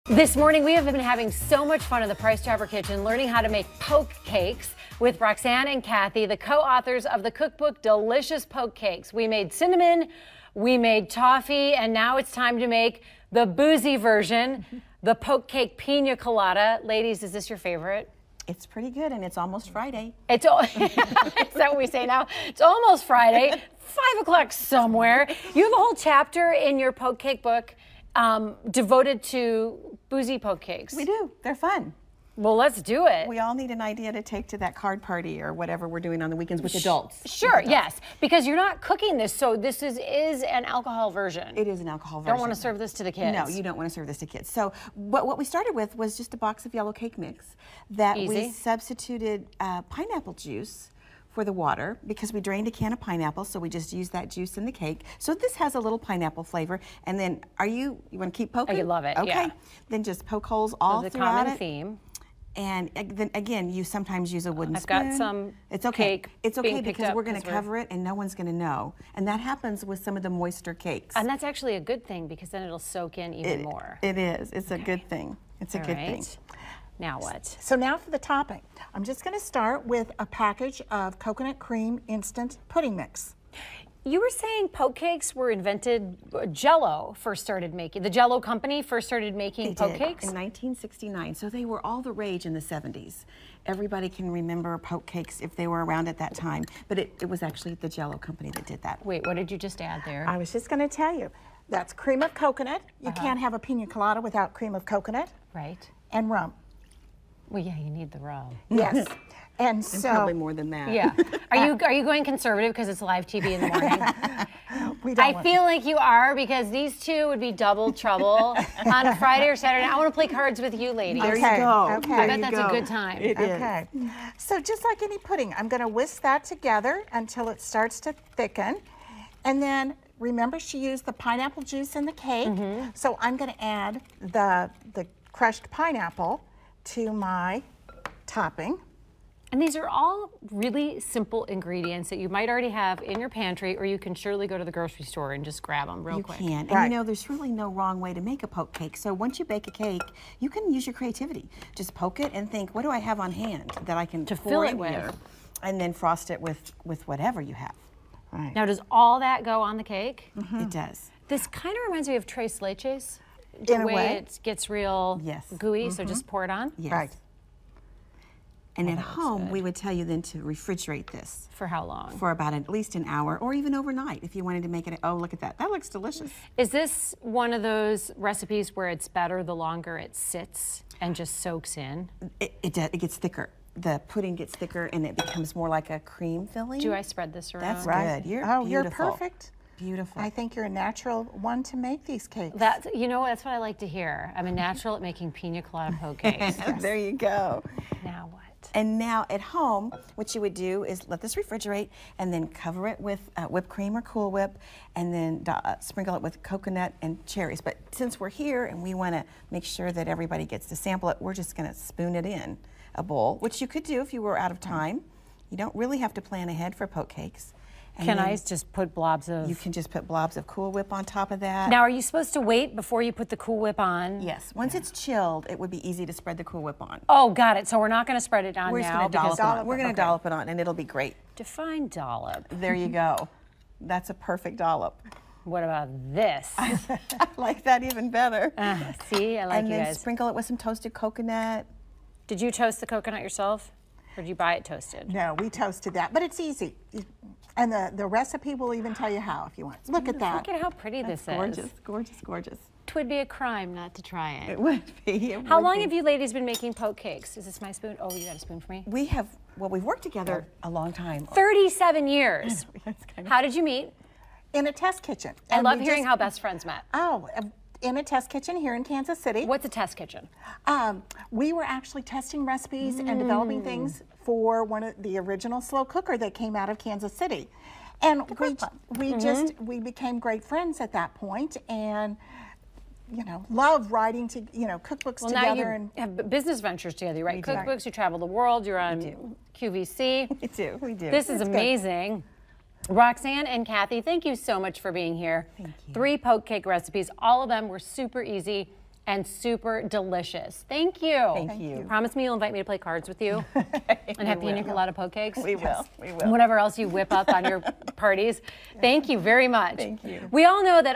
This morning, we have been having so much fun in the Price Chopper Kitchen, learning how to make poke cakes with Roxanne and Kathy, the co-authors of the cookbook, Delicious Poke Cakes. We made cinnamon, we made toffee, and now it's time to make the boozy version, the poke cake pina colada. Ladies, is this your favorite? It's pretty good, and it's almost Friday. Is that what we say now? It's almost Friday, 5 o'clock somewhere. You have a whole chapter in your poke cake book devoted to boozy poke cakes. We do. They're fun. Well, let's do it. We all need an idea to take to that card party or whatever we're doing on the weekends with adults. Sure, yes, because you're not cooking this, so this is an alcohol version. It is an alcohol version. Don't want to serve this to the kids. No, you don't want to serve this to kids. So what we started with was just a box of yellow cake mix that we substituted pineapple juice for the water because we drained a can of pineapple, so we just used that juice in the cake. So this has a little pineapple flavor. And then, you want to keep poking? I love it, okay. Yeah. Then just poke holes all throughout it. The common theme. And then again, you sometimes use a wooden spoon. I've got some It's okay. cake It's okay because we're going to cover it and no one's going to know. And that happens with some of the moister cakes. And that's actually a good thing because then it'll soak in even more. It is. It's a good thing. It's a good thing. Now what? So now for the topping. I'm just going to start with a package of coconut cream instant pudding mix. You were saying poke cakes were invented, Jell-O first started making, the Jell-O company first started making poke cakes? In 1969, so they were all the rage in the 70s. Everybody can remember poke cakes if they were around at that time, but it was actually the Jell-O company that did that. Wait, what did you just add there? I was just going to tell you, that's cream of coconut. You can't have a pina colada without cream of coconut. Right. And rum. Well, yeah, you need the rum. Yes. And so probably more than that. Yeah. Are you going conservative because it's live TV in the morning? I feel like you are because these two would be double trouble on a Friday or Saturday. I want to play cards with you, ladies. There you go. Okay. I bet that's a good time. It is. Okay. So just like any pudding, I'm going to whisk that together until it starts to thicken. And then remember she used the pineapple juice in the cake. So I'm going to add the crushed pineapple to my topping. And these are all really simple ingredients that you might already have in your pantry, or you can surely go to the grocery store and just grab them real quick. You can. And you know, there's really no wrong way to make a poke cake. So once you bake a cake, you can use your creativity. Just poke it and think, what do I have on hand that I can fill it with? Here? And then frost it with whatever you have. Right. Now, does all that go on the cake? It does. This kind of reminds me of tres leches. In a way way. it gets real gooey, so just pour it on? Yes. Right. And at home, we would tell you then to refrigerate this. For how long? For about at least an hour, or even overnight if you wanted to make it. Oh, look at that. That looks delicious. Is this one of those recipes where it's better the longer it sits and just soaks in? It gets thicker. The pudding gets thicker and it becomes more like a cream filling. Do I spread this around? That's good. You're beautiful. You're perfect. Beautiful. I think you're a natural one to make these cakes. That's what I like to hear. I'm a natural at making pina colada poke cakes. There you go. Now what? And now at home, what you would do is let this refrigerate and then cover it with whipped cream or Cool Whip and then sprinkle it with coconut and cherries. But since we're here and we want to make sure that everybody gets to sample it, we're just going to spoon it in a bowl, which you could do if you were out of time. You don't really have to plan ahead for poke cakes. And can I just put blobs of... You can just put blobs of Cool Whip on top of that. Now, are you supposed to wait before you put the Cool Whip on? Yes. Once it's chilled, it would be easy to spread the Cool Whip on. Oh, got it. So we're not going to spread it on We're now. We're going to dollop it on, and it'll be great. Define dollop. There you go. That's a perfect dollop. What about this? I like that even better. See, I like and you then guys. Sprinkle it with some toasted coconut. Did you toast the coconut yourself? Or did you buy it toasted? No, we toasted that, but it's easy. And the recipe will even tell you how if you want. Look at that. Look at how pretty this is. Gorgeous, gorgeous, gorgeous. It would be a crime not to try it. It would be. How long have you ladies been making poke cakes? Is this my spoon? Oh, you got a spoon for me? We have, well, we've worked together a long time. 37 years. How did you meet? In a test kitchen. I love hearing how best friends met. Oh, in a test kitchen here in Kansas City. What's a test kitchen? We were actually testing recipes and developing things for one of the original slow cooker that came out of Kansas City. And we became great friends at that point, and love writing cookbooks together. And have business ventures together, right? We do. Cookbooks, you travel the world, you're on QVC. We do. This is amazing. Roxanne and Kathy, thank you so much for being here. Thank you. 3 poke cake recipes. All of them were super easy, and super delicious. Thank you. Thank you. Promise me you'll invite me to play cards with you and have Pina Colada Poke Cakes. We will. We will. And whatever else you whip up on your parties. Thank you very much. Thank you. We all know that